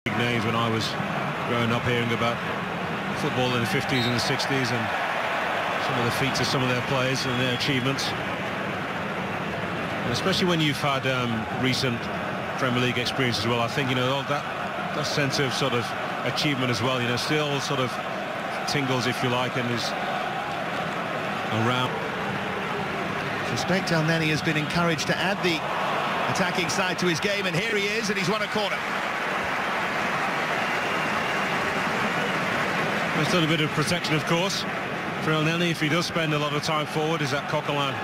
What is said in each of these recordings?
Big names when I was growing up, hearing about football in the 50s and the 60s and some of the feats of some of their players and their achievements. And especially when you've had recent Premier League experience as well, I think, you know, that sense of sort of achievement as well, you know, still sort of tingles, if you like, and is around. I suspect Elneny has been encouraged to add the attacking side to his game, and here he is, and he's won a corner. There's a little bit of protection, of course, for Elneny if he does spend a lot of time forward, is that Coquelin.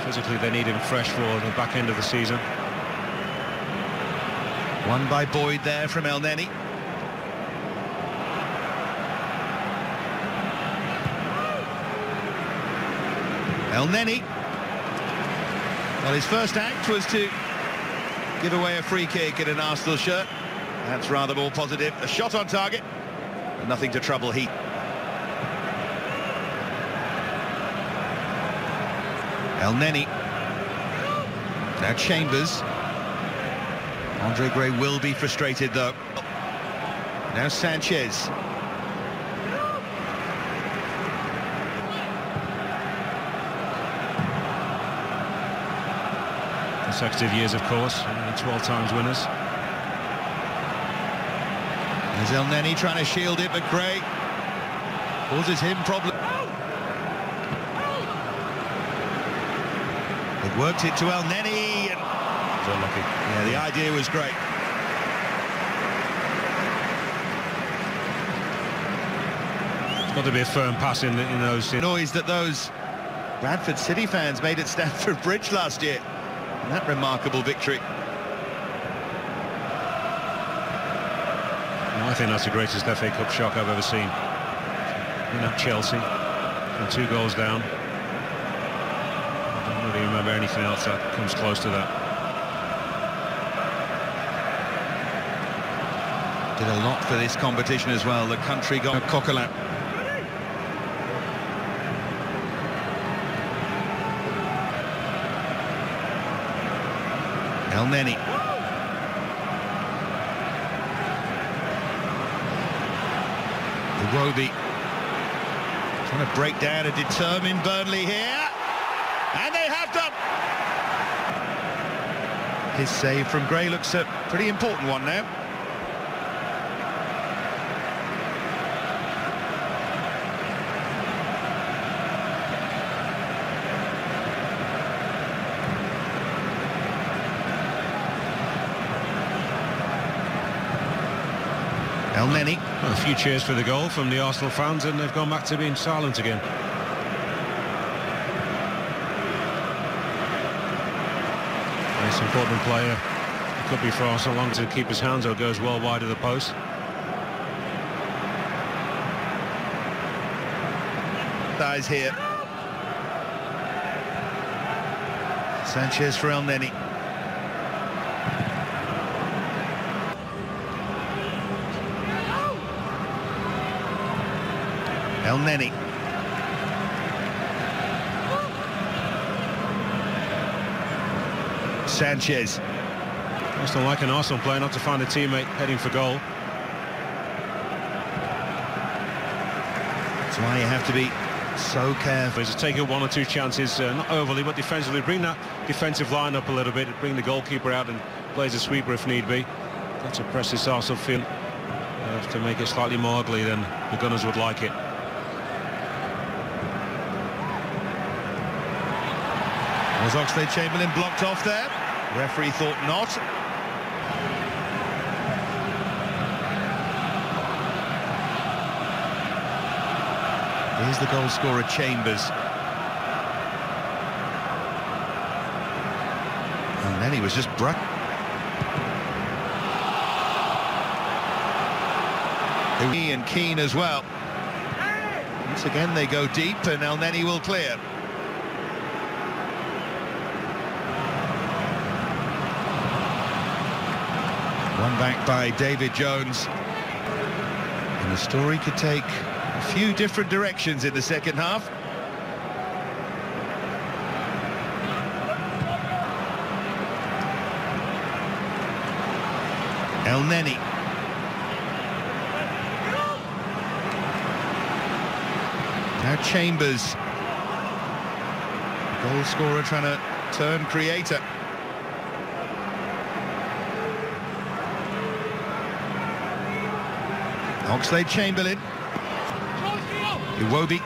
Physically, they need him fresh for the back end of the season. Won by Boyd there from Elneny. Elneny. Well, his first act was to give away a free kick in an Arsenal shirt. That's rather more positive. A shot on target, and nothing to trouble Heath. Elneny. Now Chambers. Andre Gray will be frustrated though. Now Sanchez. Consecutive years, of course, 12 times winners. There's Elneny trying to shield it, but Gray causes him problems. It worked it to Elneny, and So lucky. yeah, the idea was great. It's got to be a firm pass in those. Noise that those Bradford City fans made at Stamford Bridge last year. And that remarkable victory. I think that's the greatest FA Cup shock I've ever seen. In at Chelsea, and 2 goals down. I don't really remember anything else that comes close to that. Did a lot for this competition as well. The country got Coquelin. Elneny. Roby trying to break down a determined Burnley here, and they have done. His save from Gray looks a pretty important one now. Elneny. Well, a few cheers for the goal from the Arsenal fans, and they've gone back to being silent again. Nice important player. It could be for Arsenal, long as the keeper's hands or goes well wide of the post. Eyes here. Sanchez for Elneny. Elneny. Sanchez. Just don't like an Arsenal player not to find a teammate heading for goal. That's why you have to be so careful. He's taken 1 or 2 chances, not overly, but defensively. Bring that defensive line up a little bit, bring the goalkeeper out and plays a sweeper if need be. Got to press this Arsenal field to make it slightly more ugly than the Gunners would like it. Was Oxlade-Chamberlain blocked off there? Referee thought not. Here's the goal scorer, Chambers. And then he was just and Keane as well. Once again they go deep, and Elneny will clear. One back by David Jones. And the story could take a few different directions in the second half. Elneny. Now Chambers. Goal scorer trying to turn creator. Oxlade-Chamberlain. Iwobi.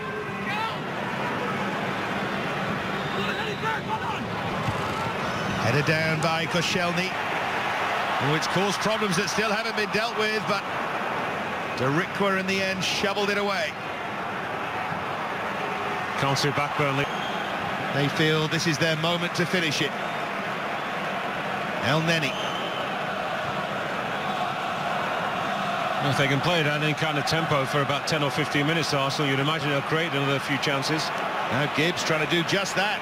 Headed down by Koscielny. Oh, it's caused problems that still haven't been dealt with, but Derrickwa in the end shoveled it away. Can't see back Burnley. They feel this is their moment to finish it. Elneny. If they can play it at any kind of tempo for about 10 or 15 minutes, Arsenal, you'd imagine they'll create another few chances. Now Gibbs trying to do just that.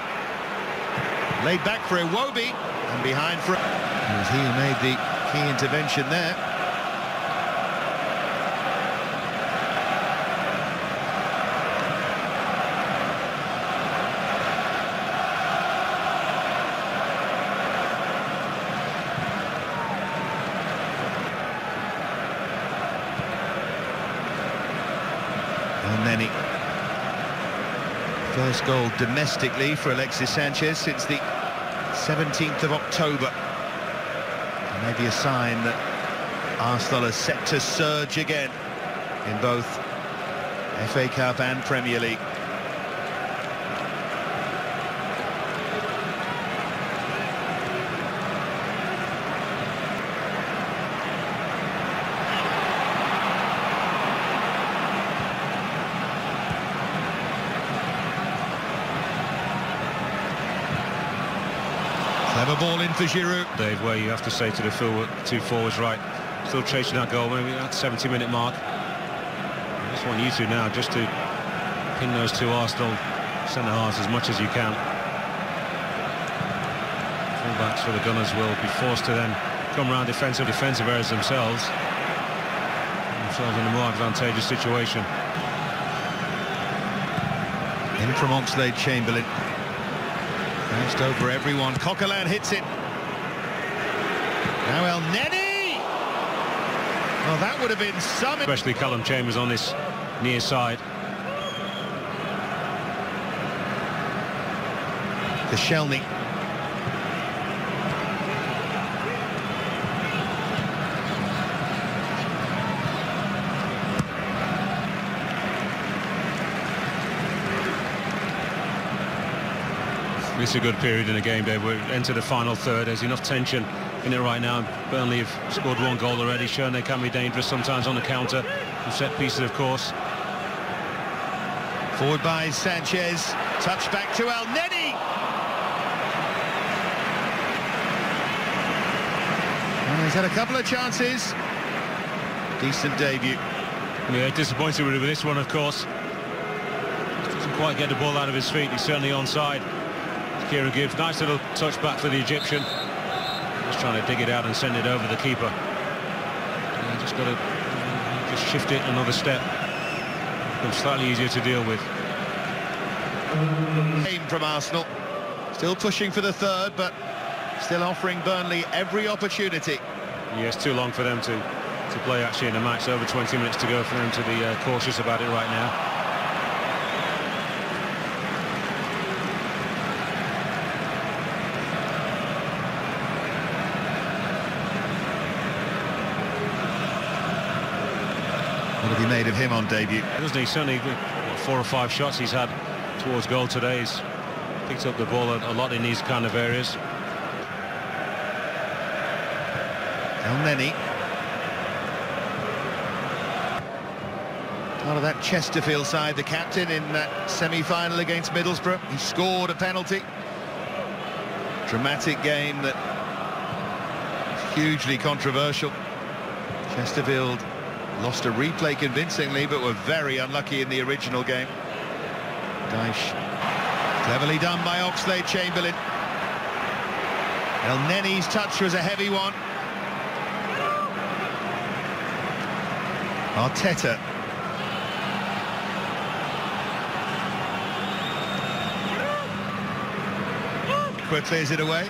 Laid back for Iwobi, and behind for... It was he who made the key intervention there. Elneny. First goal domestically for Alexis Sanchez since the 17th of October. Maybe a sign that Arsenal are set to surge again in both FA Cup and Premier League. Clever ball in for Giroud. Dave, where you have to say to the two forwards, right, still chasing that goal, maybe that 70-minute mark. I just want you two now just to pin those two Arsenal centre-halves as much as you can. Full-backs for the Gunners will be forced to then come round defensive areas themselves. Themselves in a more advantageous situation. In from Oxlade-Chamberlain. Passed over everyone. Coquelin hits it. Now Elneny! Well, that would have been some... Especially Callum Chambers on this near side. Koscielny. It's a good period in the game, Dave. We're into the final third. There's enough tension in it right now. Burnley have scored one goal already, shown they can be dangerous sometimes on the counter. And set pieces, of course. Forward by Sanchez. Touch back to Elneny. Well, he's had a couple of chances. Decent debut. Yeah, disappointed with this one, of course. Doesn't quite get the ball out of his feet. He's certainly onside. Kieran Gibbs, nice little touch back for the Egyptian. Just trying to dig it out and send it over the keeper. Yeah, just got to just shift it another step. It's slightly easier to deal with. Game from Arsenal. Still pushing for the third, but still offering Burnley every opportunity. Yes, too long for them to play actually in the match. Over 20 minutes to go for them to be cautious about it right now. What have you made of him on debut? Doesn't he? Certainly 4 or 5 shots he's had towards goal today. He's picked up the ball a lot in these kind of areas. Elneny. Part of that Chesterfield side, the captain in that semi-final against Middlesbrough. He scored a penalty. Dramatic game that is hugely controversial. Chesterfield lost a replay convincingly, but were very unlucky in the original game. Dyche. Cleverly done by Oxlade-Chamberlain. Elneny's touch was a heavy one. Arteta. Clears it away.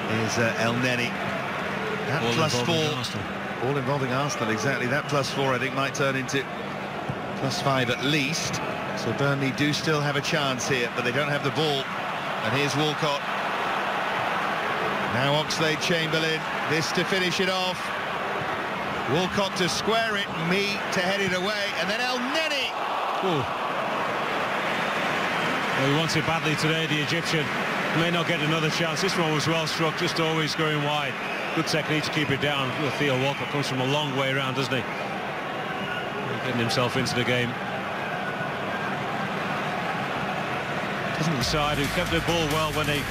Here's Elneny. That All +4, Arsenal. all involving Arsenal, exactly. That +4 I think might turn into +5 at least. So Burnley do still have a chance here, but they don't have the ball. And here's Walcott. Now Oxlade-Chamberlain, this to finish it off. Walcott to square it, Me to head it away, and then Elneny. Well, he wants it badly today, the Egyptian. May not get another chance. This one was well struck, just always going wide. Good technique to keep it down. Well, Theo Walcott comes from a long way around, doesn't he? Getting himself into the game. Doesn't decide who kept the ball well when they